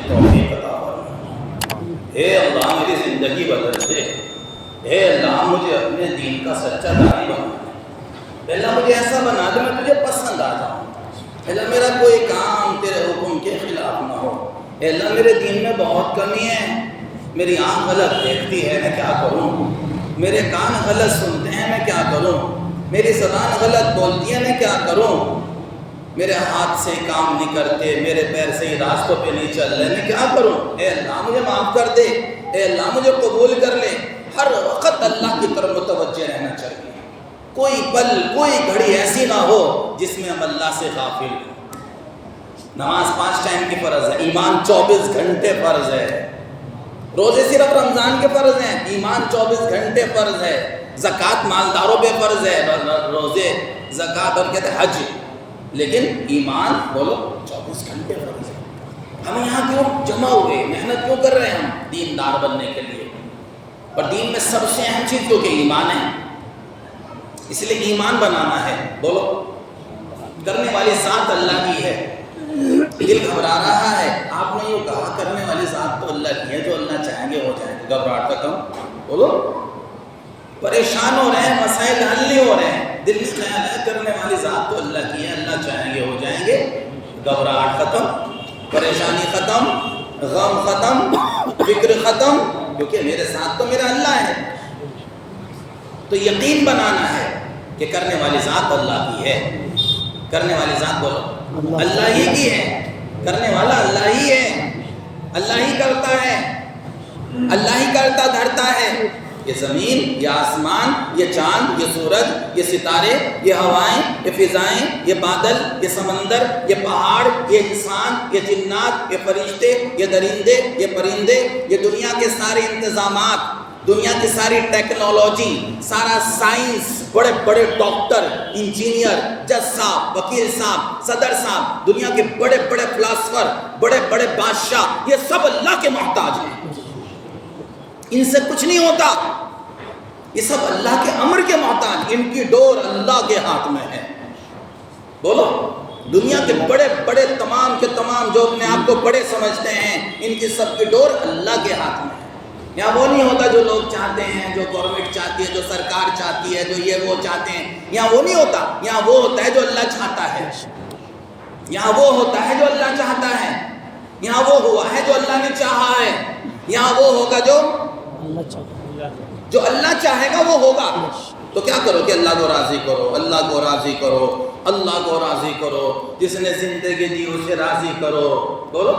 توفیق عطا فرما۔ اے اللہ میری زندگی بدل دے، اے اللہ مجھے اپنے دین کا سچا داعی بنا دے، اے اللہ مجھے ایسا بنا دے میں تجھے پسند آ جاؤں، اے اللہ میرا کوئی کام تیرے حکم کے خلاف نہ ہو، اے اللہ میرے دین میں بہت کمی ہے، میری آنکھ غلط دیکھتی ہے میں کیا کروں، میرے کان غلط سنتے ہیں میں کیا کروں، میری زبان غلط بولتی ہے میں کیا کروں، میرے ہاتھ سے کام نہیں کرتے، میرے پیر سے ہی راستوں پہ نہیں چل رہے، میں کیا کروں، اے اللہ مجھے معاف کر دے، اے اللہ مجھے قبول کر لے۔ ہر وقت اللہ کی طرف متوجہ رہنا چاہیے، کوئی پل کوئی گھڑی ایسی نہ ہو جس میں ہم اللہ سے غافل ہوں۔ نماز 5 ٹائم کی فرض ہے، ایمان 24 گھنٹے فرض ہے، روزے صرف رمضان کے فرض ہیں، ایمان 24 گھنٹے فرض ہے، زکوٰۃ مالداروں پہ فرض ہے، روزے زکوٰۃ اور کہتے ہیں حج، لیکن ایمان بولو 24 گھنٹے فرض ہے۔ ہم یہاں کیوں جمع ہوئے، محنت کیوں کر رہے ہیں ہم دیندار بننے کے لیے؟ اور دین میں سب سے اہم چیز کیونکہ ایمان ہے، اس لیے ایمان بنانا ہے۔ بولو کرنے والی ذات اللہ کی ہے، دل گھبرا رہا ہے، آپ نے یوں کہا کرنے والی ذات تو اللہ کی ہے، جو اللہ چاہیں گے ہو جائیں گے، گھبراہٹ ختم۔ بولو پریشان ہو رہے ہیں، مسائل حل نہیں ہو رہے ہیں، دل میں خیال ہے کرنے والی ذات تو اللہ کی ہے، اللہ چاہیں گے ہو جائیں گے، گھبراہٹ ختم، پریشانی ختم، غم ختم، فکر ختم، کیونکہ میرے ساتھ تو میرا اللہ ہے۔ تو یقین بنانا ہے کہ کرنے والی ذات اللہ کی ہے، کرنے والی ذات بولو اللہ ہی کی ہے، کرنے والا اللہ ہی ہے، اللہ ہی کرتا ہے، اللہ ہی کرتا دھرتا ہے، یہ زمین، یہ آسمان، یہ چاند، یہ سورج، یہ ستارے، یہ ہوائیں، یہ فضائیں، یہ بادل، یہ سمندر، یہ پہاڑ، یہ انسان، یہ جنات، یہ فرشتے، یہ درندے، یہ پرندے، یہ دنیا کے سارے انتظامات، دنیا کی ساری ٹیکنالوجی، سارا سائنس، بڑے بڑے ڈاکٹر، انجینئر، جج صاحب، وکیل صاحب، صدر صاحب، دنیا کے بڑے بڑے فلاسفر، بڑے بڑے بادشاہ، یہ سب اللہ کے محتاج ہیں، ان سے کچھ نہیں ہوتا، یہ سب اللہ کے امر کے محتاج، ان کی ڈور اللہ کے ہاتھ میں ہے۔ بولو دنیا کے بڑے بڑے تمام کے تمام جو اپنے آپ کو بڑے سمجھتے ہیں، ان کی سب کی ڈور اللہ کے ہاتھ میں ہے۔ یہاں وہ نہیں ہوتا جو لوگ چاہتے ہیں، جو گورنمنٹ چاہتی ہے، جو سرکار چاہتی ہے، جو یہ وہ چاہتے ہیں، یہاں وہ نہیں ہوتا، یہاں وہ ہوتا ہے جو اللہ چاہتا ہے، یہاں وہ ہوتا ہے جو اللہ چاہتا ہے، یہاں وہ ہوا ہے جو اللہ نے چاہا ہے، یہاں وہ ہوگا جو اللہ چاہے گا وہ ہوگا۔ تو کیا کرو کہ اللہ کو راضی کرو، اللہ کو راضی کرو، اللہ کو راضی کرو، جس نے زندگی دی اسے راضی کرو، بولو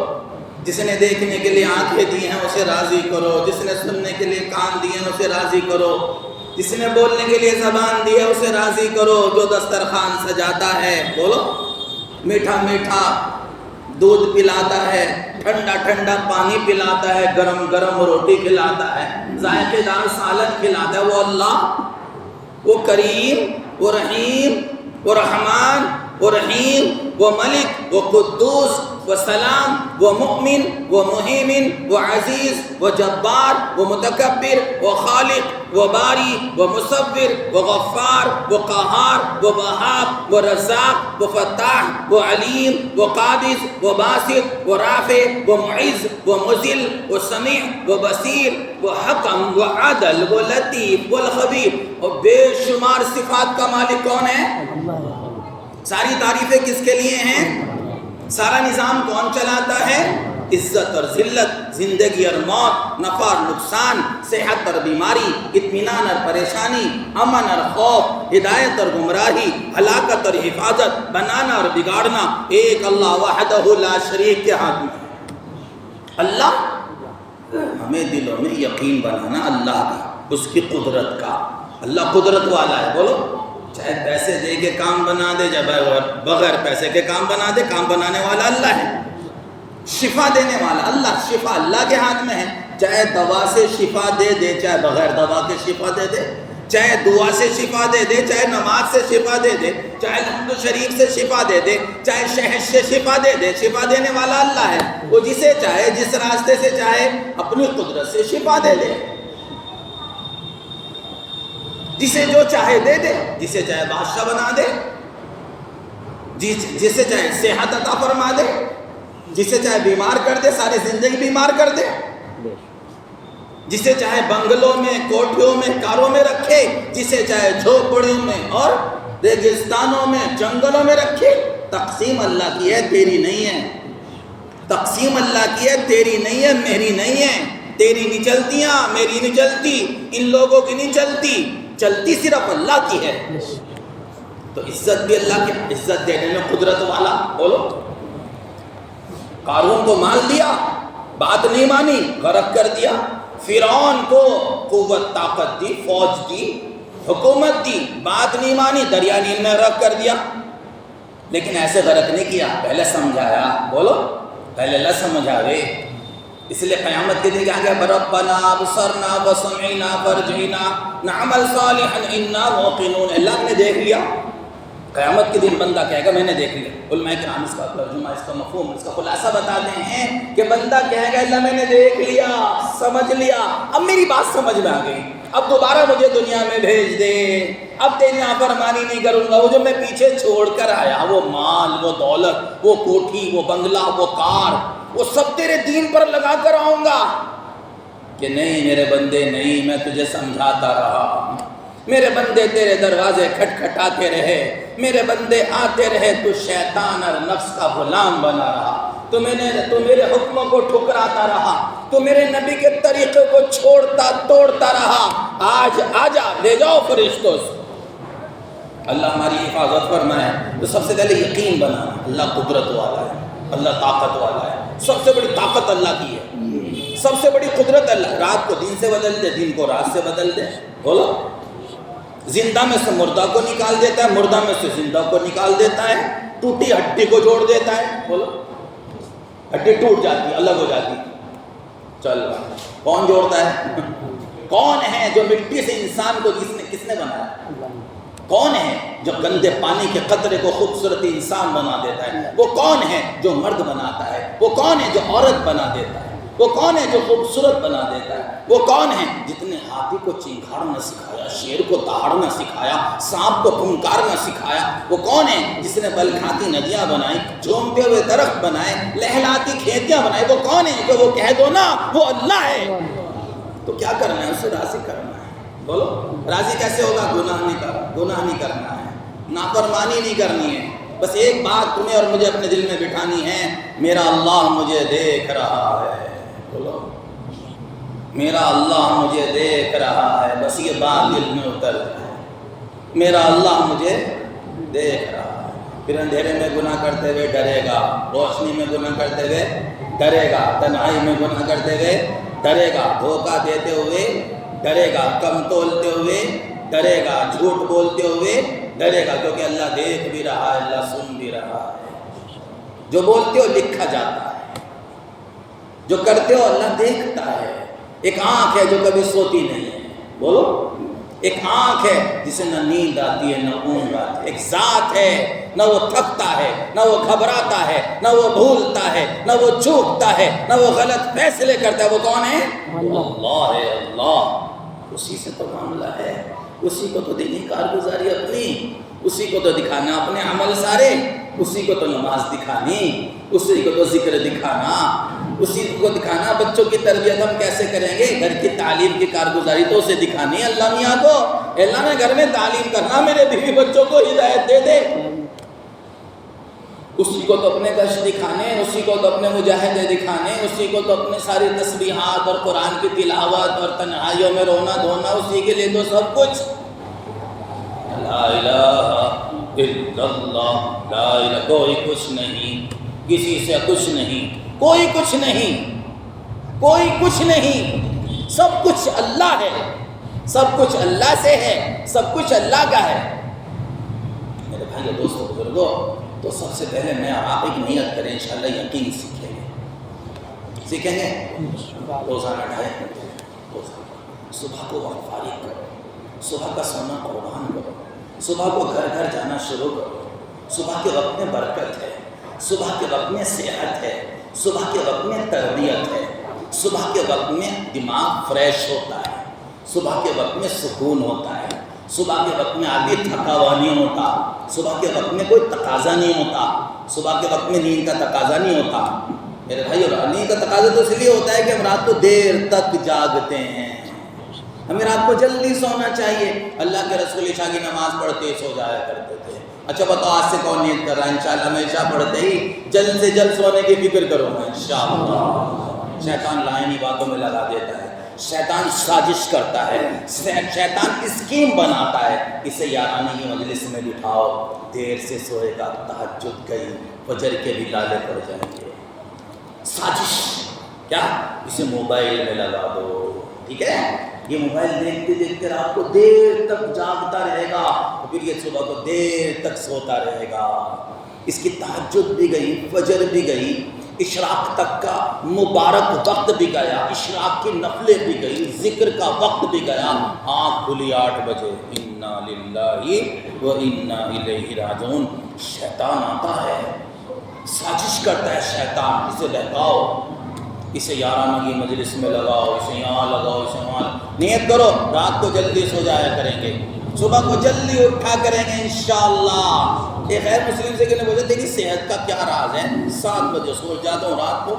جس نے دیکھنے کے لیے آنکھیں دی ہیں اسے راضی کرو، جس نے سننے کے لیے کان دیے ہیں اسے راضی کرو، جس نے بولنے کے لیے زبان دی ہے اسے راضی کرو، جو دسترخوان سجاتا ہے، بولو میٹھا میٹھا دودھ پلاتا ہے، ٹھنڈا ٹھنڈا پانی پلاتا ہے، گرم گرم روٹی کھلاتا ہے، ذائقے دار سالن کھلاتا ہے، وہ اللہ، وہ کریم، وہ رحیم، وہ رحمان، وہ رحیم، وہ ملک، وہ قدوس، وہ سلام، وہ مؤمن، وہ مہیمن، وہ عزیز، وہ جبار، وہ متکبر، وہ خالق، وہ باری، وہ مصور، وہ غفار، وہ قہار، وہ وہاب، وہ رزاق، وہ فتاح، وہ علیم، وہ قابض، وہ باسط، وہ رافع، وہ معز، وہ مذل، وہ سمیع، وہ بصیر، وہ حکم، وہ عدل، وہ لطیف، وہ الخبیر، اور بے شمار صفات کا مالک کون ہے؟ ساری تعریفیں کس کے لیے ہیں؟ سارا نظام کون چلاتا ہے؟ عزت اور ذلت، زندگی اور موت، نفع اور نقصان، صحت اور بیماری، اطمینان اور پریشانی، امن اور خوف، ہدایت اور گمراہی، ہلاکت اور حفاظت، بنانا اور بگاڑنا ایک اللہ وحدہ لا شریک کے ہاتھ میں ہے۔ اللہ، ہمیں دلوں میں یقین بنانا اللہ کا، اس کی قدرت کا، اللہ قدرت والا ہے، بولو چاہے پیسے دے کے کام بنا دے، جب بغیر پیسے کے کام بنا دے، کام بنانے والا اللہ ہے، شفا دینے والا اللہ، شفا اللہ کے ہاتھ میں ہے، چاہے دوا سے شفا دے دے، چاہے بغیر دوا کے شفا دے دے، چاہے دعا سے شفا دے دے، چاہے نماز سے شفا دے دے، چاہے حمد شریف سے شفا دے دے، چاہے شہد سے شفا دے دے، شفا دینے والا اللہ ہے، وہ جسے چاہے جس راستے سے چاہے اپنی قدرت سے شفا دے دے، جسے جو چاہے دے دے، جسے چاہے بادشاہ بنا دے، جسے چاہے صحت عطا فرما دے، جسے چاہے بیمار کر دے، ساری زندگی بیمار کر دے، جسے چاہے بنگلوں میں، کوٹھیوں میں، کاروں میں رکھے، جسے چاہے جھوپڑیوں میں اور ریگستانوں میں، جنگلوں میں رکھے۔ تقسیم اللہ کی ہے، تیری نہیں ہے۔ تقسیم اللہ کی ہے، تیری نہیں ہے، میری نہیں ہے۔ تیری نہیں چلتیاں، میری نہیں چلتی، ان لوگوں کی نہیں چلتی، چلتی صرف اللہ کی ہے۔ تو عزت بھی اللہ کی، عزت دینے میں قدرت والا۔ بولو، قارون کو مال دیا، بات نہیں مانی، غرق کر دیا۔ فرعون کو قوت طاقت دی، فوج دی، حکومت دی، بات نہیں مانی، دریا نیل میں غرق کر دیا۔ لیکن ایسے غرق نہیں کیا، پہلے سمجھایا۔ بولو، پہلے اللہ سمجھاوے۔ اس لیے قیامت کے دن کہا گیا ربنا ابصرنا وسمعنا فرجعنا نعمل صالحا انا موقنون۔ اللہ نے دیکھ لیا۔ قیامت کے دن بندہ کہے گا میں نے دیکھ لیا۔ علماء کرام اس کا ترجمہ، اس کا مفہوم، اس کا خلاصہ بتاتے ہیں کہ بندہ کہے گا اللہ میں نے دیکھ لیا، سمجھ لیا، اب میری بات سمجھ میں آ گئی، اب دوبارہ مجھے دنیا میں بھیج دے، اب تیری نافرمانی نہیں کروں گا۔ وہ جو میں پیچھے چھوڑ کر آیا، وہ مال، وہ دولت، وہ کوٹھی، وہ بنگلہ، وہ کار، وہ سب تیرے دین پر لگا کر آؤں گا۔ کہ نہیں میرے بندے نہیں، میں تجھے سمجھاتا رہا، میرے بندے تیرے دروازے کھٹکھٹاتے رہے، میرے بندے آتے رہے، تو شیطان اور نفس کا غلام بنا رہا، تو میرے حکموں کو ٹھکراتا رہا، تو میرے نبی کے طریقے کو چھوڑتا توڑتا رہا۔ آج آجا، لے جاؤ فرشتوں سے۔ اللہ ہماری حفاظت فرمائے۔ تو سب سے پہلے یقین بنانا، اللہ قدرت والا ہے، اللہ طاقت والا ہے۔ سب سے بڑی طاقت اللہ کی ہے، سب سے بڑی قدرت اللہ۔ رات کو دن سے بدل دے، دن کو رات سے بدل دے۔ بولو، زندہ میں سے مردہ کو نکال دیتا ہے، مردہ میں سے زندہ کو نکال دیتا ہے، ٹوٹی ہڈی کو جوڑ دیتا ہے۔ بولو، ہڈی ٹوٹ جاتی، الگ ہو جاتی، چل رہا، کون جوڑتا ہے؟ کون ہے جو مٹی سے انسان کو کس نے بنایا؟ کون ہے جو گندے پانی کے قطرے کو خوبصورت انسان بنا دیتا ہے؟ وہ کون ہے جو مرد بناتا ہے؟ وہ کون ہے جو عورت بنا دیتا ہے؟ وہ کون ہے جو خوبصورت بنا دیتا ہے؟ وہ کون ہے جس نے ہاتھی کو چنگھاڑنا سکھایا، شیر کو دہاڑنا سکھایا، سانپ کو پھنکارنا سکھایا؟ وہ کون ہے جس نے بل کھاتی ندیاں بنائی، جھومتے ہوئے درخت بنائے، لہلاتی کھیتیاں بنائی؟ وہ کون ہے کہ وہ کہہ دو نا وہ اللہ ہے؟ تو کیا کرنا ہے؟ اسے راضی کرنا ہے۔ بولو، راضی کیسے ہوگا؟ گناہ نہیں کرنا ہے، نافرمانی نہیں کرنی ہے۔ بس ایک بات تمہیں اور مجھے اپنے دل میں بٹھانی ہے، میرا اللہ مجھے دیکھ رہا ہے۔ بولو، میرا اللہ مجھے دیکھ رہا ہے۔ بس یہ بات دل میں اتر جائے، میرا اللہ مجھے دیکھ رہا ہے۔ پھر اندھیرے میں گناہ کرتے ہوئے ڈرے گا، روشنی میں گناہ کرتے ہوئے ڈرے گا، تنہائی میں گناہ کرتے ہوئے ڈرے گا، دھوکہ دیتے ہوئے ڈرے گا، کم تولتے ہوئے ڈرے گا، جھوٹ بولتے ہوئے ڈرے گا، کیونکہ اللہ دیکھ بھی رہا ہے، اللہ سن بھی رہا ہے۔ جو بولتے ہو لکھا جاتا ہے، جو کرتے ہو اللہ دیکھتا ہے۔ ایک آنکھ ہے جو کبھی سوتی نہیں ہے۔ بولو، ایک آنکھ ہے جسے نہ نیند آتی ہے نہ اونگ آتی ہے۔ ایک ذات ہے، نہ وہ تھکتا ہے، نہ وہ گھبراتا ہے، نہ وہ بھولتا ہے، نہ وہ چوکتا ہے، نہ وہ غلط فیصلے کرتا ہے۔ وہ کون ہے؟ اللہ ہے، اللہ۔ اسی سے تو معاملہ ہے، اسی کو تو دینی کارگزاری اپنی، اسی کو تو دکھانا اپنے عمل سارے، اسی کو تو نماز دکھانی، اسی کو تو ذکر دکھانا، اسی کو دکھانا بچوں کی تربیت ہم کیسے کریں گے، گھر کی تعلیم کی کارگزاری تو اسے دکھانی ہے اللہ میاں کو۔ اللہ نے گھر میں تعلیم کرنا، میرے بیوی بچوں کو ہدایت دے دے، اسی کو تو اپنے کش دکھانے، اسی کو تو اپنے مجاہدے دکھانے، اسی کو تو اپنے ساری تسبیحات اور قرآن کی تلاوت اور تنہائیوں میں رونا دھونا، اسی کے لیے تو سب کچھ۔ لا الہ الا اللہ، لا الہ، کوئی کچھ نہیں، کسی سے کچھ نہیں، کوئی کچھ نہیں، کوئی کچھ نہیں، سب کچھ اللہ ہے، سب کچھ اللہ سے ہے، سب کچھ اللہ کا ہے۔ میرے بھائیو دوستو بزرگو، تو سب سے پہلے میں آپ ایک نیت کریں، انشاءاللہ یقین سیکھیں گے، روزانہ ڈھائی صبح کو وقت فارغ کرو، صبح کا سونا قربان کرو، صبح کو گھر گھر جانا شروع کرو۔ صبح کے وقت میں برکت ہے، صبح کے وقت میں صحت ہے، صبح کے وقت میں تربیت ہے، صبح کے وقت میں دماغ فریش ہوتا ہے، صبح کے وقت میں سکون ہوتا ہے، صبح کے وقت میں آدمی تھکا ہوا نہیں ہوتا، صبح کے وقت میں کوئی تقاضا نہیں ہوتا، صبح کے وقت میں نیند کا تقاضا نہیں ہوتا۔ میرے بھائی، اور نیند کا تقاضا تو اس لیے ہوتا ہے کہ ہم رات کو دیر تک جاگتے ہیں، ہمیں رات کو جلدی سونا چاہیے۔ اللہ کے رسول عشاء کی نماز پڑھتے سو جایا کرتے تھے۔ اچھا بتاؤ آج سے کون نیت کر رہا ہے انشاءاللہ میں عشاء پڑھتے ہی جلد سے جلد سونے کی فکر کروں گا انشاءاللہ؟ شیطان لائنی باتوں میں لگا دیتا ہے، شیطان سازش کرتا ہے، شیطان اسکیم بناتا ہے، اسے یارانہ کی مجلس میں بٹھاؤ، دیر سے سوئے گا، تہجد گئی، فجر کے بھی لالے پڑ جائیں گے۔ سازش کیا؟ اسے موبائل میں لگا دو، ٹھیک ہے؟ یہ موبائل دیکھتے دیکھتے رات کو دیر تک جاگتا رہے گا، پھر یہ صبح کو دیر تک سوتا رہے گا۔ اس کی تہجد بھی گئی، فجر بھی گئی، اشراق تک کا مبارک وقت بھی گیا، اشراق کی نفلیں بھی گئی، ذکر کا وقت بھی گیا، آنکھ کھلی 8 بجے، انا للہ و انا الیہ راجعون۔ شیطان آتا ہے، سازش کرتا ہے شیطان، اسے بہکاؤ، اسے یارانہ کی مجلس میں لگاؤ، اسے یہاں لگاؤ، اسے وہاں۔ نیت کرو رات کو جلدی سو جایا کریں گے، صبح کو جلدی اٹھا کریں گے انشاءاللہ۔ ایک غیر مسلم سے کہنے بولے تیری صحت کا کیا راز ہے؟ 7 بجے سو جاتا ہوں رات کو۔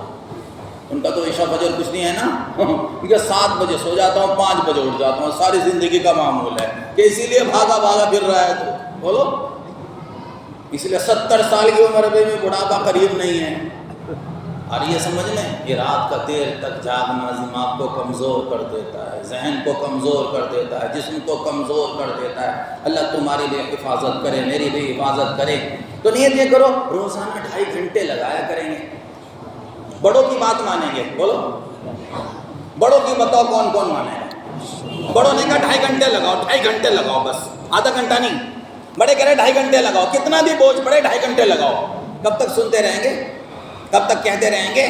ان کا تو عشاء فجر کچھ نہیں ہے نا، کیونکہ 7 بجے سو جاتا ہوں، 5 بجے اٹھ جاتا ہوں، ساری زندگی کا معمول ہے کہ اسی لیے بھاگا بھاگا پھر رہا ہے تو بولو، اس لیے 70 سال کی عمر میں بھی بڑھاپا قریب نہیں ہے۔ اور یہ سمجھ لیں یہ رات کا دیر تک جاگنا دماغ کو کمزور کر دیتا ہے، ذہن کو کمزور کر دیتا ہے، جسم کو کمزور کر دیتا ہے۔ اللہ تمہاری بھی حفاظت کرے، میری بھی حفاظت کرے۔ تو نیت یہ کرو روزانہ 2.5 گھنٹے لگایا کریں گے۔ بڑوں کی بات مانیں گے، بولو بڑوں کی بتاؤ کون کون مانے گا؟ بڑوں نے کہا 2.5 گھنٹے لگاؤ، 2.5 گھنٹے لگاؤ، بس آدھا گھنٹہ نہیں۔ بڑے کہہ رہے 2.5 گھنٹے لگاؤ، کتنا بھی بوجھ پڑے 2.5 گھنٹے لگاؤ۔ کب تک سنتے رہیں گے؟ کب تک کہتے رہیں گے؟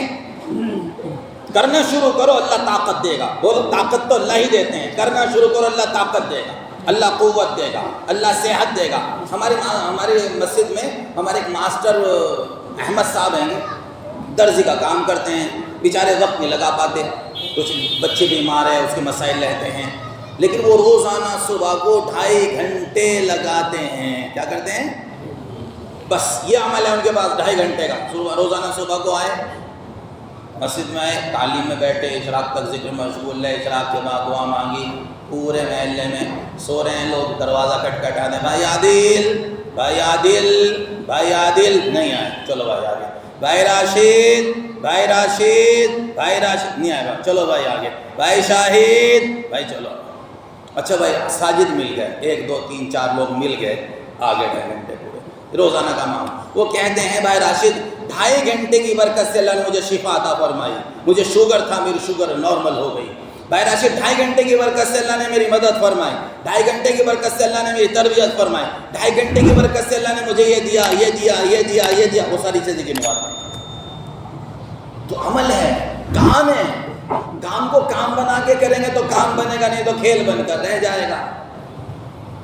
کرنا شروع کرو، اللہ طاقت دے گا۔ بولو طاقت تو اللہ ہی دیتے ہیں، کرنا شروع کرو، اللہ طاقت دے گا، اللہ قوت دے گا، اللہ صحت دے گا۔ ہماری مسجد میں ہمارے ایک ماسٹر احمد صاحب ہیں، درزی کا کام کرتے ہیں، بیچارے وقت نہیں لگا پاتے، کچھ بچے بیمار ہیں، اس کے مسائل رہتے ہیں، لیکن وہ روزانہ صبح کو 2.5 گھنٹے لگاتے ہیں۔ کیا کرتے ہیں؟ بس یہ عمل ہے ان کے پاس 2.5 گھنٹے کا۔ روزانہ صبح کو آئے، مسجد میں آئے، تعلیم میں بیٹھے، اشراق تک ذکر مشغول ہے، اشراق کے بعد دعا مانگی، پورے محلے میں سو رہے ہیں لوگ، دروازہ کھٹکھٹا دیں، بھائی عادل، بھائی عادل، بھائی عادل، نہیں آئے، چلو بھائی آگے، بھائی راشد، بھائی راشد، بھائی راشد، نہیں آئے، چلو بھائی آگے، بھائی شاہد، بھائی چلو۔ اچھا بھائی ساجد مل گئے، 1 2 3 4 لوگ مل گئے، آگے 2.5 گھنٹے پورے روزانہ کا معاملہ۔ وہ کہتے ہیں بھائی راشد 2.5 گھنٹے کی برکت سے اللہ نے مجھے شفا عطا فرمائی، مجھے شوگر تھا، میری شوگر نارمل ہو گئی۔ بھائی راشد 2.5 گھنٹے کی برکت سے اللہ نے میری مدد فرمائی، 2.5 گھنٹے کی برکت سے اللہ نے میری تربیت فرمائی، 2.5 گھنٹے کی برکت سے اللہ نے مجھے یہ دیا، یہ دیا، یہ دیا، یہ دیا، وہ ساری چیزیں گنواتے ہیں۔ تو عمل ہے، کام ہے، کام کو کام بنا کے کریں گے تو کام بنے گا، نہیں تو کھیل بن کر رہ جائے گا۔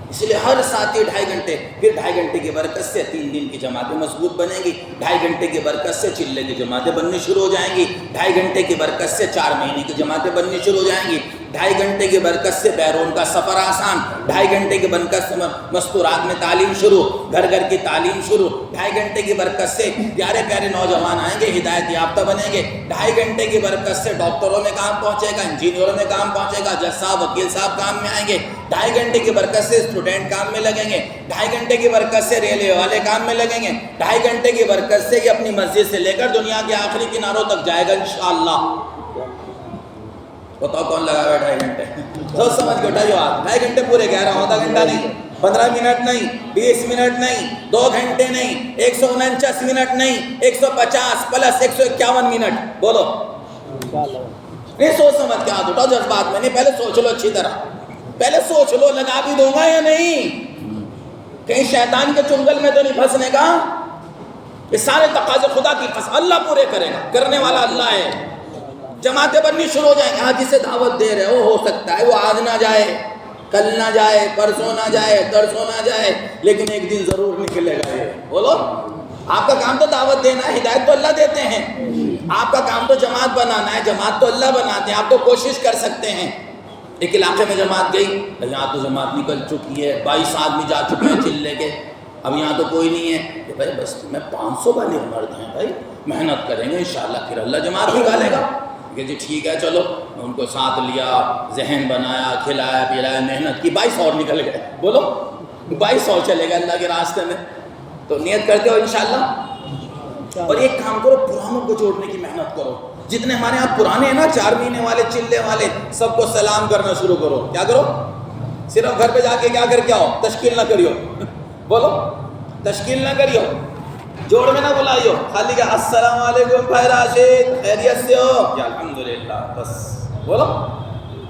اس لیے ہر ساتھی 2.5 گھنٹے، پھر 2.5 گھنٹے کی برکت سے 3 دن کی جماعتیں مضبوط بنیں گی، 2.5 گھنٹے کی برکت سے چلے کی جماعتیں بننی شروع ہو جائیں گی، 2.5 گھنٹے کی برکت سے 4 مہینے کی جماعتیں بننی شروع ہو جائیں گی، 2.5 گھنٹے کی برکت سے بیرون کا سفر آسان، 2.5 گھنٹے کی برکت سے مستورات میں تعلیم شروع، گھر گھر کی تعلیم شروع، 2.5 گھنٹے کی برکت سے پیارے پیارے نوجوان آئیں گے، ہدایت یافتہ بنیں گے، 2.5 گھنٹے کی برکت سے ڈاکٹروں میں کام پہنچے گا، انجینئروں میں کام پہنچے گا، جج صاحب وکیل صاحب کام میں آئیں گے، 2.5 گھنٹے کی برکت سے اسٹوڈنٹ کام میں لگیں گے، 2.5 گھنٹے کی برکت سے ریلوے والے کام میں لگیں گے، 2.5 گھنٹے کی برکت سے یہ اپنی مسجد سے لے کر دنیا کے آخری کناروں تک جائے گا انشاءاللہ۔ بتاؤ کون لگا ہوا 2.5 گھنٹے؟ سوچ سمجھ کے اٹھائیو ہاتھ۔ 2.5 گھنٹے پورے کہہ رہا ہوں، آدھا گھنٹہ نہیں، 15 منٹ نہیں، 20 منٹ نہیں، 2 گھنٹے نہیں، 149 منٹ نہیں، 150 پلس 151 منٹ، بولو نہیں سوچ سمجھ کے ہاتھ اٹھاؤ، جذبات میں نہیں، پہلے سوچ لو اچھی طرح، پہلے سوچ لو لگا بھی دوں گا یا نہیں، کہیں شیطان کے چنگل میں تو نہیں پھنسنے کا۔ یہ سارے تقاضے خدا کی قسم اللہ پورے کرے گا، کرنے والا اللہ ہے۔ جماعتیں بننی شروع ہو جائیں گے، آج جسے دعوت دے رہے ہو سکتا ہے وہ آج نہ جائے، کل نہ جائے، پرسوں نہ جائے، ترسوں نہ جائے، لیکن ایک دن ضرور نکلے گا۔ یہ بولو آپ کا کام تو دعوت دینا ہے، ہدایت تو اللہ دیتے ہیں، آپ کا کام تو جماعت بنانا ہے، جماعت تو اللہ بناتے ہیں، آپ تو کوشش کر سکتے ہیں۔ ایک علاقے میں جماعت گئی، یہاں تو جماعت نکل چکی ہے، 22 آدمی جا چکے ہیں چلے کے، اب یہاں تو کوئی نہیں ہے، کہ بھائی بس میں 500 والے مرد ہیں بھائی، محنت کریں گے انشاءاللہ پھر اللہ جماعت نکالے گا کہ جی ٹھیک ہے چلو، ان کو ساتھ لیا، ذہن بنایا، کھلایا پلایا، محنت کی، 22 اور نکل گئے، بولو 22 اور چلے گئے اللہ کے راستے میں. تو نیت کرتے ہو انشاءاللہ. اور ایک کام کرو، پرانوں کو جوڑنے کی محنت کرو. جتنے ہمارے یہاں پرانے ہیں نا، 4 مہینے والے، چلے والے، سب کو سلام کرنا شروع کرو. کیا کرو؟ صرف گھر پہ جا کے کیا کر کے آؤ، تشکیل نہ کریو، بولو تشکیل نہ کریو، جوڑ میں نہ بلائیو، خالی کہ السلام علیکم بھائی راشد، خیریت سے ہو؟ یا الحمدللہ، بس بولو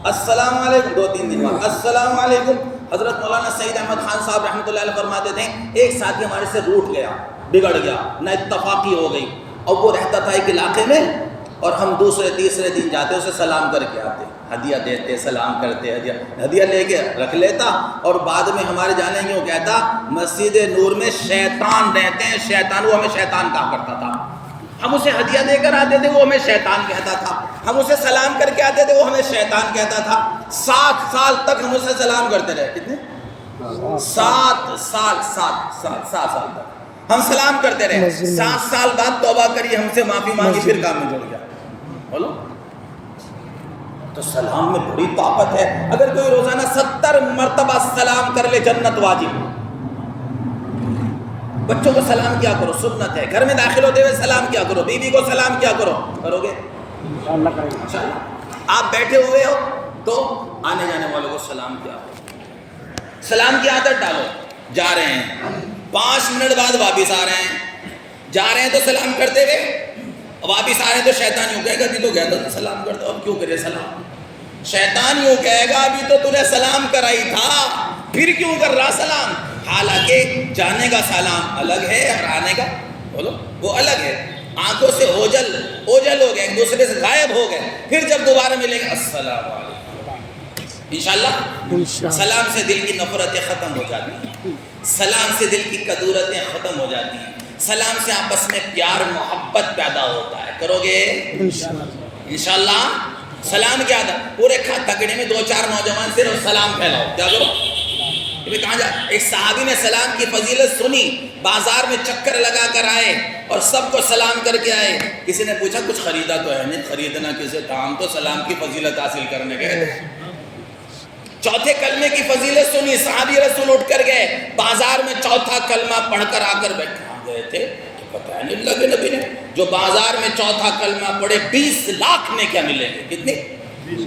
السلام علیکم. 2-3 دن بعد السلام علیکم. حضرت مولانا سعید احمد خان صاحب رحمۃ اللہ علیہ فرماتے تھے، ایک ساتھی ہمارے سے روٹ گیا، بگڑ گیا، نہ اتفاقی ہو گئی، اور وہ رہتا تھا ایک علاقے میں، اور ہم دوسرے تیسرے دن جاتے اسے سلام کر کے آتے، ہدیہ دیتے، سلام کرتے، ہدیہ لے کے رکھ لیتا، اور بعد میں ہمارے جانے کیوں کہتا مسجد نور میں شیطان رہتے ہیں، شیطان، وہ ہمیں شیطان کہا کرتا تھا. ہم اسے ہدیہ دے کر آتے تھے، وہ ہمیں شیطان کہتا تھا. ہم اسے سلام کر کے آتے تھے، وہ ہمیں شیطان کہتا تھا. 7 سال تک ہم اسے سلام کرتے رہے. کتنے؟ 7 سال تک ہم سلام کرتے رہے. 7 سال بعد توبہ کری، ہم سے معافی مانگی، پھر کام میں جڑ گیا. بولو. تو سلام میں بڑی طاقت ہے. اگر کوئی روزانہ 70 مرتبہ سلام کر لے، جنت واجب. بچوں کو سلام کیا کرو، سنت ہے. گھر میں داخل ہوتے ہوئے سلام کیا کرو، بیوی کو سلام کیا کرو. کرو گے انشاءاللہ. آپ بیٹھے ہوئے ہو تو آنے جانے والوں کو سلام کیا کرو، سلام کی عادت ڈالو. جا رہے ہیں 5 منٹ بعد واپس آ رہے ہیں، جا رہے ہیں تو سلام کرتے ہوئے، واپس آ رہے ہیں تو شیطان یوں کہے گا ابھی تو گیا تھا سلام کرتا، اب کیوں کرے سلام. شیطان یوں کہے گا ابھی تو تُو نے سلام کرائی تھا، پھر کیوں کر رہا سلام. حالانکہ جانے کا سلام الگ ہے اور آنے کا، بولو، وہ الگ ہے. آنکھوں سے اوجل ہو گئے، ایک دوسرے سے غائب ہو گئے، پھر جب دوبارہ ملیں گے السلام علیکم انشاءاللہ. سلام سے دل کی نفرتیں ختم ہو جاتی ہیں، سلام سے دل کی کدورتیں ختم ہو جاتی ہیں، سلام سے آپس میں پیار محبت پیدا ہوتا ہے. کرو گے انشاءاللہ. سلام کیا تھا؟ پورے تکڑے میں 2-4 نوجوان صرف سلام پھیلاؤ. کیا کرو؟ کہاں جا؟ ایک صحابی نے سلام کی فضیلت سنی، بازار میں چکر لگا کر آئے اور سب کو سلام کر کے آئے. کسی نے پوچھا کچھ خریدا تو ہے نہیں؟ خریدنا کسے تھا، ہم تو سلام کی فضیلت حاصل کرنے گئے تھے. چوتھے کلمے کی فضیلت سنی، صحابی رسول اٹھ کر گئے، بازار میں چوتھا کلمہ پڑھ کر آ کر بیٹھے گئے تھے. پتہ نہیں اللہ کے نبی نے جو بازار میں چوتھا کلمہ پڑھے 20 لاکھ میں کیا ملیں گے؟ کتنی؟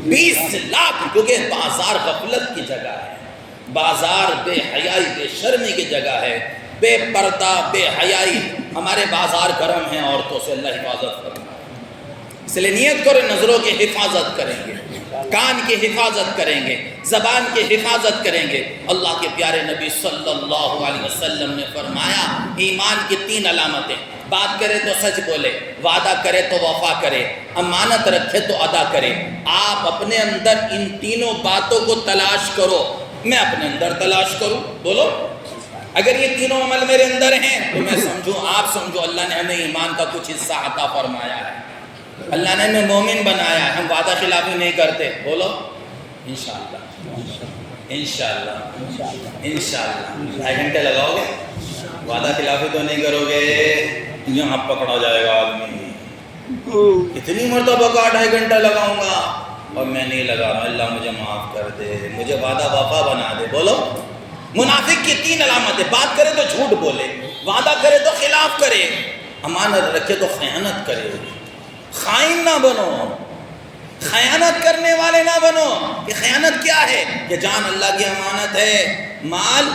20 لاکھ. کیونکہ بازار غفلت کی جگہ ہے، بازار بے حیائی بے شرمی کی جگہ ہے، بے پردہ بے حیائی. ہمارے بازار گرم ہیں عورتوں سے، اللہ حفاظت کرنا. اس لیے نیت کرو نظروں کی حفاظت کریں گے، کان کی حفاظت کریں گے، زبان کی حفاظت کریں گے. اللہ کے پیارے نبی صلی اللہ علیہ وسلم نے فرمایا ایمان کی 3 علامتیں: بات کرے تو سچ بولے، وعدہ کرے تو وفا کرے، امانت رکھے تو ادا کرے. آپ اپنے اندر ان تینوں باتوں کو تلاش کرو. میں اپنے اندر تلاش کروں، بولو. اگر یہ تینوں عمل میرے اندر ہیں تو میں سمجھوں، آپ سمجھو اللہ نے ہمیں ایمان کا کچھ حصہ عطا فرمایا ہے، اللہ نے ہمیں مومن بنایا ہے. ہم وعدہ خلافی نہیں کرتے، بولو انشاءاللہ انشاءاللہ انشاءاللہ. 2.5 گھنٹے لگاؤ گے، وعدہ خلافی تو نہیں کرو گے، یہاں پکڑا جائے گا آدمی. اتنی مرتبہ کا 2.5 گھنٹہ لگاؤں گا اور میں نہیں لگا رہا، اللہ مجھے معاف کر دے، مجھے وعدہ وفا بنا دے. بولو. منافق کی 3 علامتیں: بات کرے تو جھوٹ بولے، وعدہ کرے تو خلاف کرے، امانت رکھے تو خیانت کرے. خائن نہ بنو، خیانت کرنے والے نہ بنو. کہ خیانت کیا ہے؟ کہ جان اللہ کی امانت ہے، مال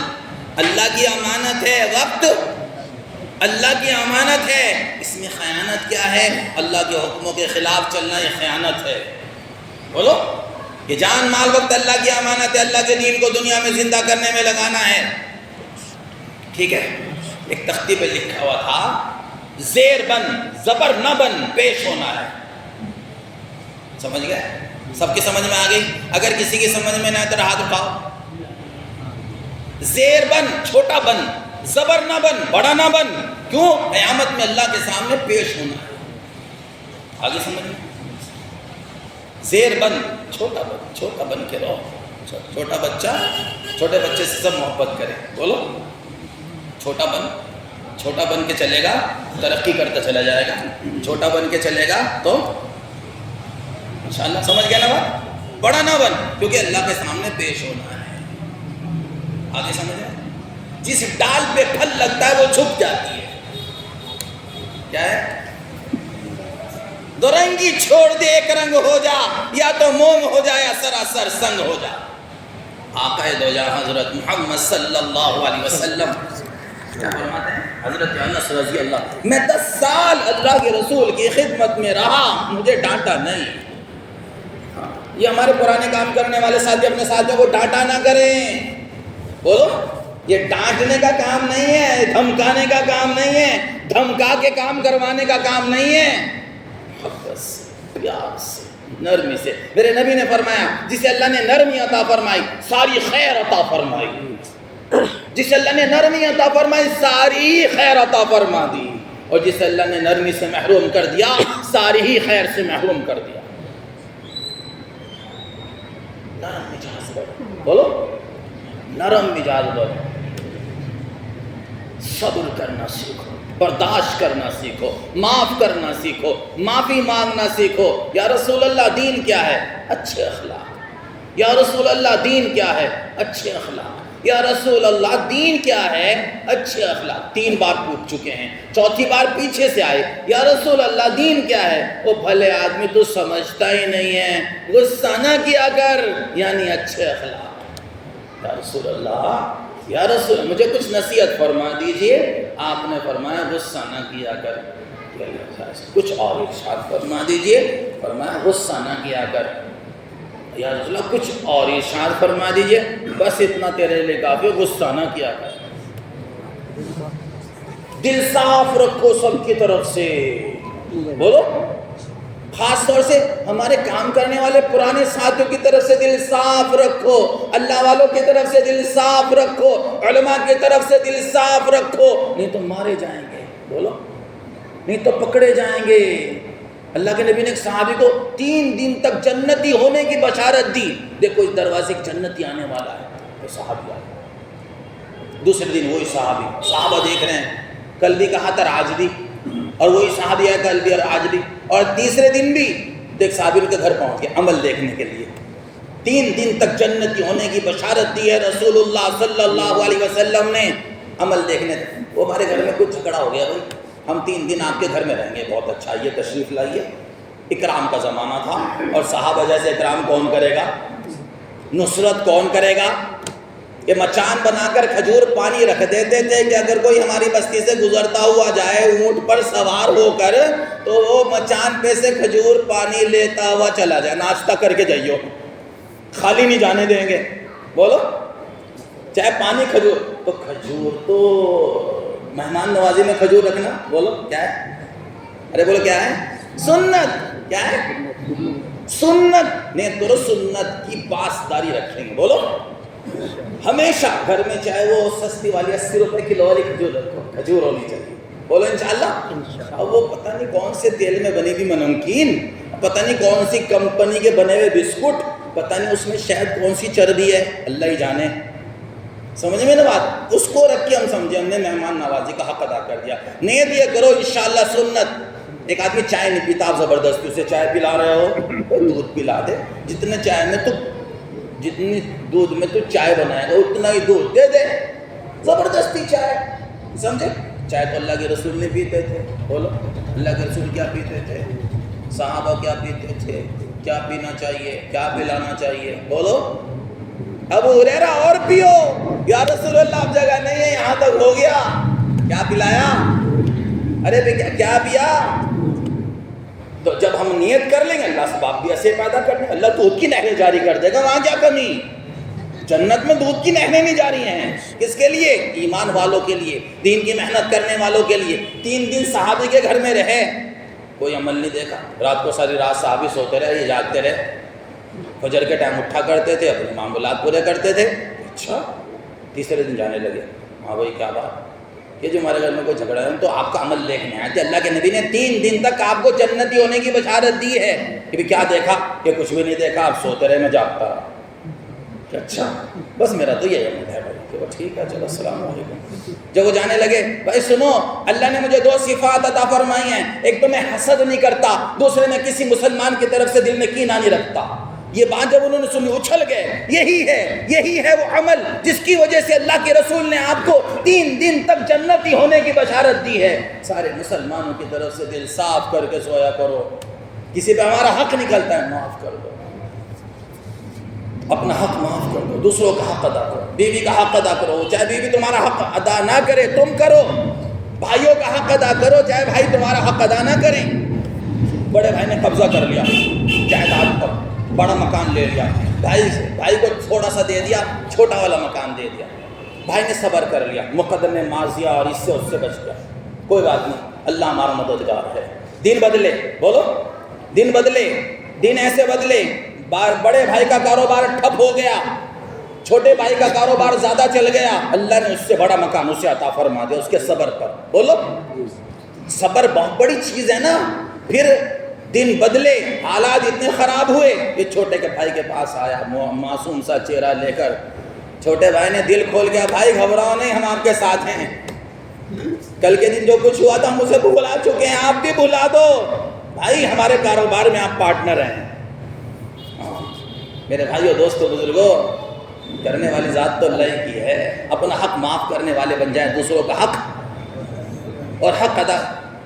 اللہ کی امانت ہے، وقت اللہ کی امانت ہے. اس میں خیانت کیا ہے؟ اللہ کے حکموں کے خلاف چلنا، یہ خیانت ہے. بولو. کہ جان مال وقت اللہ کی امانت ہے، اللہ کے دین کو دنیا میں زندہ کرنے میں لگانا ہے. ٹھیک ہے. ایک تختی پہ لکھا ہوا تھا زیر بن زبر نہ بن پیش ہونا ہے. سمجھ گئے؟ سب کی سمجھ میں آ گئی؟ اگر کسی کی سمجھ میں نہ آئے تو ہاتھ اٹھاؤ. زیر بن چھوٹا بن، زبر نہ بن بڑا نہ بن. کیوں؟ قیامت میں اللہ کے سامنے پیش ہونا ہے. آگے سمجھ میں؟ زیر بن چھوٹا بن کے رہو. چھوٹا بچہ چھوٹے بچے سے سب محبت کرے. بولو. چھوٹا بن چھوٹا بن کے چلے گا ترقی کرتا چلا جائے گا، چھوٹا بن کے چلے گا تو انشاءاللہ سمجھ گیا نا بات، بڑا نہ بن، کیونکہ اللہ کے سامنے پیش ہونا ہے۔ آگے سمجھ آئے؟ جس ڈال پہ پھل لگتا ہے وہ جھک جاتی ہے، کیا ہے؟ دو رنگی چھوڑ دے ایک رنگ ہو جا، یا تو موم ہو جا یا سراسر سنگ ہو جا۔ آقا دو جہاں حضرت محمد صلی اللہ علیہ وسلم کیا فرماتے ہیں؟ حضرت انس رضی اللہ، میں 10 سال اللہ کے رسول کی خدمت میں رہا، مجھے ڈانٹا نہیں۔ یہ ہمارے پرانے کام کرنے والے ساتھی اپنے ساتھیوں کو ڈانٹا نہ کریں، بولو یہ ڈانٹنے کا کام نہیں ہے، دھمکانے کا کام نہیں ہے، دھمکا کے کام کروانے کا کام نہیں ہے، محبت سے، پیار سے، نرمی سے۔ میرے نبی نے فرمایا جسے اللہ نے نرمی عطا فرمائی ساری خیر عطا فرمائی، جسے اللہ نے نرمی عطا فرمائی ساری خیر عطا فرما دی، اور جسے اللہ نے نرمی سے محروم کر دیا ساری ہی خیر سے محروم کر دیا۔ نرم مزاج بنو، بولو نرم مزاج بنو، صبر کرنا سیکھو، برداشت کرنا سیکھو، معاف کرنا سیکھو، معافی مانگنا سیکھو۔ یا رسول اللہ دین کیا ہے؟ اچھے اخلاق۔ یا رسول اللہ دین کیا ہے؟ اچھے اخلاق۔ یا رسول اللہ دین کیا ہے؟ اچھے اخلاق۔ 3 بار پوچھ چکے ہیں، چوتھی بار پیچھے سے آئے، یا رسول اللہ دین کیا ہے؟ وہ بھلے آدمی تو سمجھتا ہی نہیں ہے، غصہ نہ کیا کر، یعنی اچھے اخلاق۔ یا رسول اللہ، یا رسول مجھے کچھ نصیحت فرما دیجئے۔ آپ نے فرمایا غصہ نہ کیا کر۔ کچھ اور ارشاد فرما دیجئے، فرمایا غصہ نہ کیا کر۔ یا رسول اللہ کچھ اور ارشاد فرما دیجئے، بس اتنا تیرے لیے کافی، غصہ نہ کیا کر۔ دل صاف رکھو سب کی طرف سے، بولو خاص طور سے ہمارے کام کرنے والے پرانے ساتھیوں کی طرف سے دل صاف رکھو، اللہ والوں کی طرف سے دل صاف رکھو، علماء کی طرف سے دل صاف رکھو، نہیں تو مارے جائیں گے، بولو نہیں تو پکڑے جائیں گے۔ اللہ کے نبی نے ایک صحابی کو 3 دن تک جنتی ہونے کی بشارت دی۔ دیکھو اس دروازے کی جنتی آنے والا ہے، وہ صحابی آیا۔ دوسرے دن وہی صحابہ دیکھ رہے ہیں، کل بھی کہا تھا آج بھی، اور وہی صحابی آیا کل بھی اور آج بھی، اور تیسرے دن بھی دیکھ صحابی ان کے گھر پہنچ کے عمل دیکھنے کے لیے۔ 3 دن تک جنتی ہونے کی بشارت دی ہے رسول اللہ صلی اللہ علیہ وسلم نے، عمل دیکھنے۔ وہ ہمارے گھر میں کچھ جھگڑا ہو گیا، بھائی ہم 3 دن آپ کے گھر میں رہیں گے، بہت اچھا، یہ تشریف لائیے۔ اکرام کا زمانہ تھا، اور صحابہ جیسے اکرام کون کرے گا؟ نصرت کون کرے گا؟ یہ مچان بنا کر کھجور پانی رکھ دیتے تھے کہ اگر کوئی ہماری بستی سے گزرتا ہوا جائے اونٹ پر سوار ہو کر تو وہ مچان پہ سے کھجور پانی لیتا ہوا چلا جائے، ناشتہ کر کے جائیو، خالی نہیں جانے دیں گے، بولو چاہے پانی کھجور، تو کھجور تو مہمان نوازی میں کھجور رکھنا، بولو کیا ہے؟ ارے بولو کیا ہے؟ سنت، کیا ہے؟ سنت، نہیں تو سنت کی پاسداری رکھیں گے، بولو ہمیشہ گھر میں چاہے وہ سستی والی 80 روپے کلو والی کھجور رکھو، کھجور ہونی چاہیے، بولو انشاءاللہ۔ اب وہ پتہ نہیں کون سے تیل میں بنی ہوئی نمکین، پتہ نہیں کون سی کمپنی کے بنے ہوئے بسکٹ، پتہ نہیں اس میں شاید کون سی چربی ہے، اللہ ہی جانے، سمجھ میں نا بات؟ اس کو رکھ کے ہم سمجھے ہم نے مہمان نوازی کا حق ادا کر دیا۔ نیت یہ کرو انشاءاللہ سنت۔ ایک آدمی چائے نہیں پیتا، آپ زبردستی اسے چائے پلا رہے ہو، دودھ پلا دے، جتنے چائے میں تو جتنی دودھ میں تو چائے بنائے گا اتنا ہی دودھ دے دے، زبردستی چائے، سمجھے؟ چائے تو اللہ کے رسول نے پیتے تھے، بولو اللہ کے رسول کیا پیتے تھے، صحابہ کیا پیتے تھے، کیا پینا چاہیے، کیا پلانا چاہیے، بولو ابو ہریرہ اور پیو، یا رسول اللہ اب جگہ نہیں ہے، یہاں تک ہو گیا، کیا پلایا؟ ارے بھئی کیا پیا؟ تو جب ہم نیت کر لیں گے اللہ سباب بھی ایسے پیدا کر دیں، اللہ دودھ کی نہریں جاری کر دے گا، وہاں کیا کمی؟ جنت میں دودھ کی نہریں نہیں جاری ہیں، کس کے لیے؟ ایمان والوں کے لیے، دین کی محنت کرنے والوں کے لیے۔ 3 دن صحابی کے گھر میں رہے، کوئی عمل نہیں دیکھا، رات کو ساری رات صحابی سوتے رہے، یہ جاگتے رہے، فجر کے ٹائم اٹھا کرتے تھے، اپنے معمولات پورے کرتے تھے۔ اچھا تیسرے دن جانے لگے، ہاں بھائی کیا بات، یہ جو ہمارے گھر میں کوئی جھگڑا ہے تو آپ کا عمل دیکھنے آئے تھے، اللہ کے نبی نے 3 دن تک آپ کو جنتی ہونے کی بشارت دی ہے، کہ کیا دیکھا؟ کہ کچھ بھی نہیں دیکھا، آپ سوتے رہے، میں جاگتا رہا۔ کہ اچھا بس میرا تو یہ عمل ہے بھائی، کہ وہ ٹھیک ہے چلو السلام علیکم۔ جب وہ جانے لگے، بھائی سنو اللہ نے مجھے 2 صفات عطا فرمائی ہیں، ایک تو میں حسد نہیں کرتا، دوسرے میں کسی مسلمان کی طرف سے دل میں کینہ نہیں رکھتا۔ یہ بات جب انہوں نے سنی اچھل گئے، یہی ہے وہ عمل جس کی وجہ سے اللہ کے رسول نے آپ کو 3 دن تک جنتی ہونے کی بشارت دی ہے۔ سارے مسلمانوں کی طرف سے دل صاف کر کے سویا کرو، کسی پہ ہمارا حق نکلتا ہے معاف کر دو، اپنا حق معاف کر دو، دوسروں کا حق ادا کرو، بیوی کا حق ادا کرو، چاہے بیوی تمہارا حق ادا نہ کرے تم کرو، بھائیوں کا حق ادا کرو چاہے بھائی تمہارا حق ادا نہ کریں۔ بڑے بھائی نے قبضہ کر لیا جائیداد پر، بڑا مکان لے لیا، بھائی کو تھوڑا سا دے دیا، چھوٹا والا مکان دے دیا، بھائی نے صبر کر لیا، مقدمے ماضیہ اور اس سے بچ گیا، کوئی بات نہیں، اللہ ہمارا مددگار ہے۔ دن بدلے، بولو دن بدلے، دن ایسے بدلے، بڑے بھائی کا کاروبار ٹھپ ہو گیا، چھوٹے بھائی کا کاروبار زیادہ چل گیا، اللہ نے اس سے بڑا مکان اسے عطا فرما دیا اس کے صبر پر۔ بولو صبر بہت بڑی چیز ہے نا۔ پھر دن بدلے، حالات اتنے خراب ہوئے، یہ چھوٹے کے بھائی کے پاس آیا معصوم سا چہرہ لے کر، چھوٹے بھائی نے دل کھول گیا، بھائی گھبراؤ نہیں، ہم آپ کے ساتھ ہیں، کل کے دن جو کچھ ہوا تھا ہم اسے بھلا چکے ہیں، آپ بھی بھلا دو، بھائی ہمارے کاروبار میں آپ پارٹنر ہیں۔ میرے بھائیوں دوستوں بزرگوں، کرنے والی ذات تو اللہ کی ہے، اپنا حق معاف کرنے والے بن جائیں، دوسروں کا حق اور حق ادا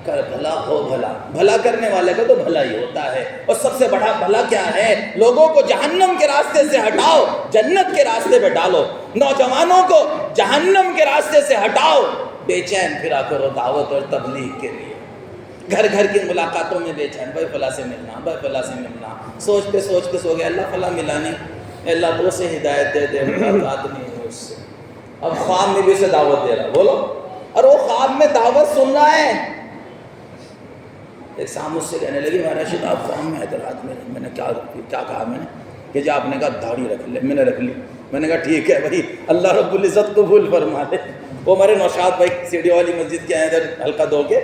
کر، بھلا ہو بھلا، بھلا کرنے والے کا تو بھلا ہی ہوتا ہے۔ اور سب سے بڑا بھلا کیا ہے؟ لوگوں کو جہنم کے راستے سے ہٹاؤ، جنت کے راستے پہ ڈالو، نوجوانوں کو جہنم کے راستے سے ہٹاؤ، بے چین پھرا کرو دعوت اور تبلیغ کے لیے، گھر گھر کی ملاقاتوں میں بے چین، بھائی فلاں سے ملنا، بھائی فلاں سے ملنا، سوچتے سو گیا اللہ فلاں ملا نہیں، اللہ تو اسے ہدایت دے دے، ملاقات نہیں ہوئی اس سے، اب خواب میں بھی اسے دعوت دے رہا، بولو، اور وہ خواب میں دعوت سن رہا ہے۔ ایک صاحب مجھ سے کہنے لگی میں راشد آپ خواب میں آئے تھے رات میں نے کیا کہا، میں نے کہ جی آپ نے کہا داڑھی رکھ لے، میں نے رکھ لی، میں نے کہا ٹھیک ہے بھائی اللہ رب العزت قبول فرما لے۔ وہ ہمارے نوشاد بھائی سیڑھی والی مسجد کے ہیں ادھر ہلکا دھو کے،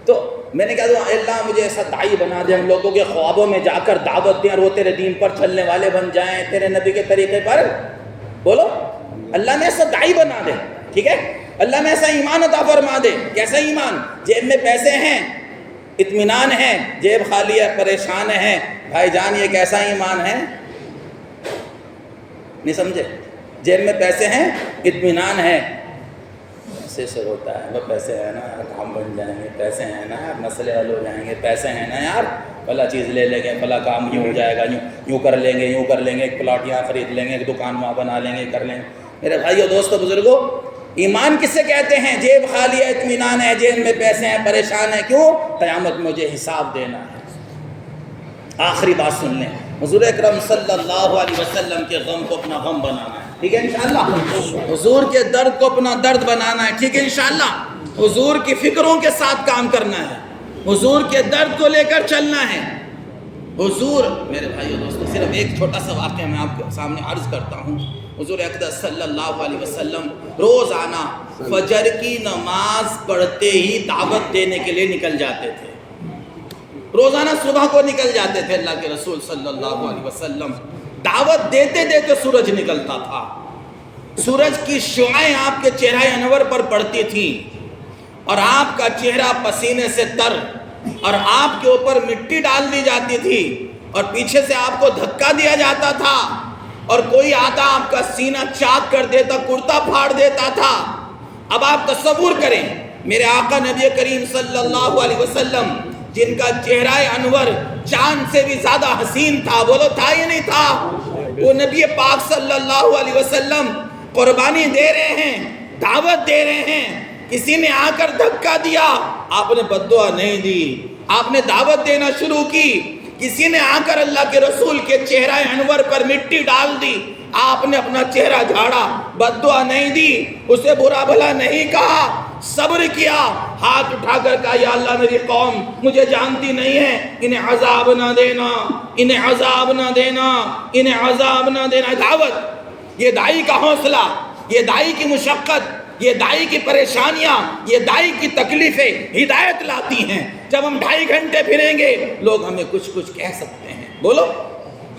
تو میں نے کہا اللہ مجھے ایسا داعی بنا دے، ہم لوگوں کے خوابوں میں جا کر دعوت دیں اور وہ تیرے دین پر چلنے والے بن جائیں، تیرے نبی کے طریقے پر، بولو اللہ میں ایسا داعی بنا دے، ٹھیک ہے، اللہ میں ایسا ایمان عطا فرما دے۔ کیسا ایمان؟ جیب میں پیسے ہیں، اطمینان ہے، جیب خالی ہے، پریشان ہے، بھائی جان یہ کیسا ایمان ہے؟ نہیں سمجھے؟ جیب میں پیسے ہیں، اطمینان ہے، ایسے سے ہوتا ہے، وہ پیسے ہیں نا یار کام بن جائیں گے، پیسے ہیں نا یار مسئلے حل ہو جائیں گے، پیسے ہیں نا یار فلاں چیز لے لیں گے، فلاں کام یوں ہو جائے گا، یوں کر لیں گے، ایک پلاٹ یہاں خرید لیں گے، ایک دکان وہاں بنا لیں گے، کر لیں گے۔ میرے بھائیو دوستو بزرگوں، ایمان کس سے کہتے ہیں؟ جیب خالی ہے، اطمینان ہے، جیب میں پیسے ہیں، پریشان ہے، کیوں؟ قیامت میں مجھے حساب دینا ہے۔ آخری بات سن لیں، حضور اکرم صلی اللہ علیہ وسلم کے غم کو اپنا غم بنانا ہے، ٹھیک ہے انشاءاللہ، حضور کے درد کو اپنا درد بنانا ہے، ٹھیک ہے انشاءاللہ، حضور کی فکروں کے ساتھ کام کرنا ہے، حضور کے درد کو لے کر چلنا ہے۔ حضور میرے بھائیو دوستو، صرف ایک چھوٹا سا واقعہ میں آپ کے سامنے عرض کرتا ہوں۔ حضور اقدس صلی اللہ علیہ وسلم روزانہ فجر کی نماز پڑھتے ہی دعوت دینے کے لیے نکل جاتے تھے، روزانہ صبح کو نکل جاتے تھے اللہ کے رسول صلی اللہ علیہ وسلم، دعوت دیتے دیتے سورج نکلتا تھا، سورج کی شعاعیں آپ کے چہرہ انور پر پڑتی تھیں اور آپ کا چہرہ پسینے سے تر، اور آپ کے اوپر مٹی ڈال دی جاتی تھی اور پیچھے سے آپ کو دھکا دیا جاتا تھا اور کوئی آتا آپ کا سینہ چاک کر دیتا، کرتا پھاڑ دیتا تھا۔ اب آپ تصور کریں میرے آقا نبی کریم صلی اللہ علیہ وسلم جن کا چہرہ انور چاند سے بھی زیادہ حسین تھا، بولو تھا یا نہیں تھا؟ وہ نبی پاک صلی اللہ علیہ وسلم قربانی دے رہے ہیں، دعوت دے رہے ہیں، کسی نے آ کر دھکا دیا، آپ نے بد دعا نہیں دی، آپ نے دعوت دینا شروع کی، کسی نے آ کر اللہ کے رسول کے چہرہ انور پر مٹی ڈال دی، آپ نے اپنا چہرہ جھاڑا، بد دعا نہیں دی، اسے برا بھلا نہیں کہا، صبر کیا، ہاتھ اٹھا کر کہا یا اللہ میری قوم مجھے جانتی نہیں ہے، انہیں عذاب نہ دینا، انہیں عذاب نہ دینا، انہیں عذاب نہ دینا۔ دعوت، یہ داعی کا حوصلہ، یہ داعی کی مشقت، یہ داعی کی پریشانیاں، یہ داعی کی تکلیفیں ہدایت لاتی ہیں۔ جب ہم 2.5 گھنٹے پھریں گے لوگ ہمیں کچھ کہہ سکتے ہیں، بولو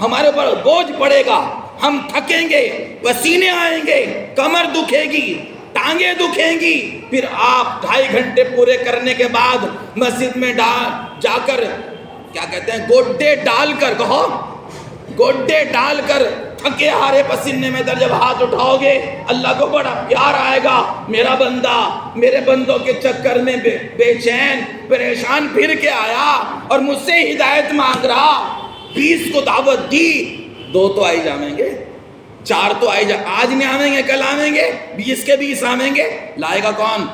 ہمارے اوپر بوجھ پڑے گا، ہم تھکیں گے، پسینے آئیں گے، کمر دکھے گی، ٹانگیں دکھیں گی، پھر آپ 2.5 گھنٹے پورے کرنے کے بعد مسجد میں جا کر کیا کہتے ہیں، گوڈے ڈال کر، کہو گوڈے ڈال کر تھکے ہارے پسینے میں جب ہاتھ اٹھاؤ گے، اللہ کو بڑا پیار آئے گا، میرا بندہ میرے بندوں کے چکر میں بے چین پریشان پھر کے آیا اور مجھ سے ہدایت مانگ رہا، 20 کو دعوت دی، 2 تو آئی جامیں گے، 4 تو آئی آج نہیں آمیں گے، کل آمیں گے، 20 کے 20 آمیں گے، لائے گا کون؟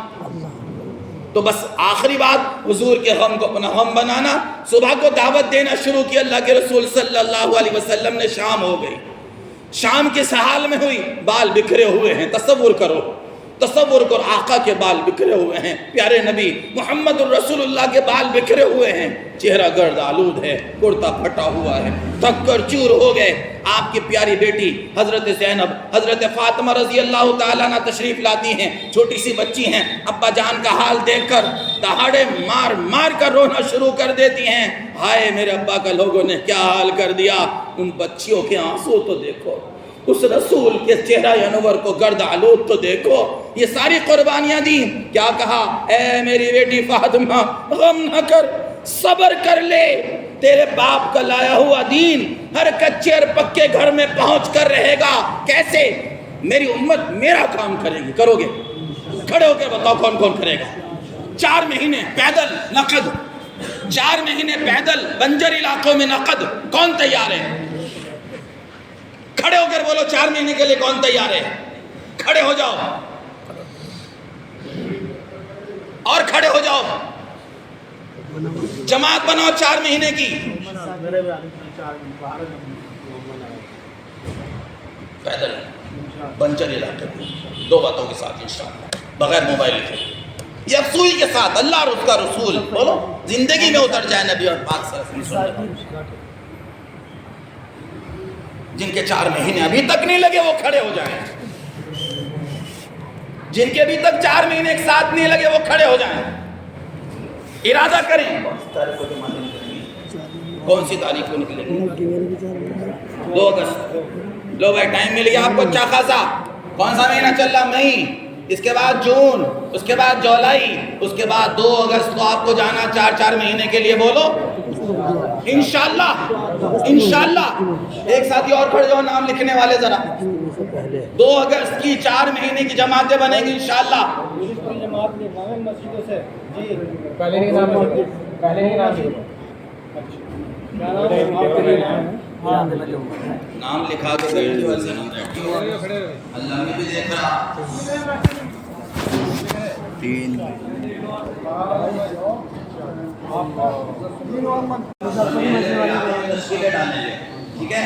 تو بس آخری بات، حضور کے غم کو اپنا غم بنانا، صبح کو دعوت دینا شروع کی، اللہ کے رسول صلی اللہ علیہ وسلم نے، شام ہو گئی، شام کس حال میں ہوئی؟ بال بکھرے ہوئے ہیں، تصور کرو آقا کے بال بکھرے ہوئے ہیں، پیارے نبی محمد الرسول اللہ کے بال بکھرے ہوئے ہیں، چہرہ گرد آلود ہے، کرتا پھٹا ہوا ہے، تھک کر چور ہو گئے، آپ کی پیاری بیٹی حضرت زینب، حضرت فاطمہ رضی اللہ تعالیٰ عنہ تشریف لاتی ہیں، چھوٹی سی بچی ہیں، ابا جان کا حال دیکھ کر دہاڑے مار کر رونا شروع کر دیتی ہیں، ہائے میرے ابا کا لوگوں نے کیا حال کر دیا، ان بچیوں کے آنسو تو دیکھو، اس رسول کے چہرہ انور کو گرد آلود تو دیکھو، یہ ساری قربانیاں دی، کیا کہا؟ اے میری بیٹی فاطمہ غم نہ کر، صبر کر لے، تیرے باپ کا لایا ہوا دین ہر کچے اور پکے گھر میں پہنچ کر رہے گا، کیسے؟ میری امت میرا کام کرے گی، کرو گے؟ کھڑے ہو کے بتاؤ کون کون کرے گا؟ 4 مہینے پیدل نقد، 4 مہینے پیدل بنجر علاقوں میں نقد، کون تیار ہے؟ کھڑے ہو کر بولو 4 مہینے کے لیے کون تیار ہے؟ کھڑے ہو جاؤ اور کھڑے ہو جاؤ، جماعت بناؤ 4 مہینے کی، پیدل بنجر علاقے میں 2 باتوں کے ساتھ انشاءاللہ، بغیر موبائل کے، یکسوئی کے ساتھ، اللہ اور اس کا رسول بولو، زندگی میں اتر جائے نبی اور پاک صلی اللہ علیہ وسلم، جن کے 4 مہینے ابھی تک نہیں لگے وہ کھڑے ہو جائیں، جن کے ابھی تک 4 مہینے ایک ساتھ نہیں لگے وہ کھڑے ہو جائیں، ارادہ کریں، کون سی تاریخ کو نکلے گی؟ 2 اگست، لو بھائی ٹائم مل گیا آپ کو اچھا خاصا، کون سا مہینہ چل رہا؟ مئی، اس کے بعد جون، اس کے بعد جولائی، اس کے بعد 2 اگست کو آپ کو جانا 4 مہینے کے لیے، بولو انشاءاللہ، انشاءاللہ، ایک ساتھی اور کھڑے جاؤ نام لکھنے والے ذرا، 2 اگست کی 4 مہینے کی جماعتیں بنیں گی انشاءاللہ، پہلے نہیں نام لکھا کے بیٹھ جو ایسے نام بیٹھ جو، اللہ میں بھی دیکھ رہا، 3 ٹھیک ہے؟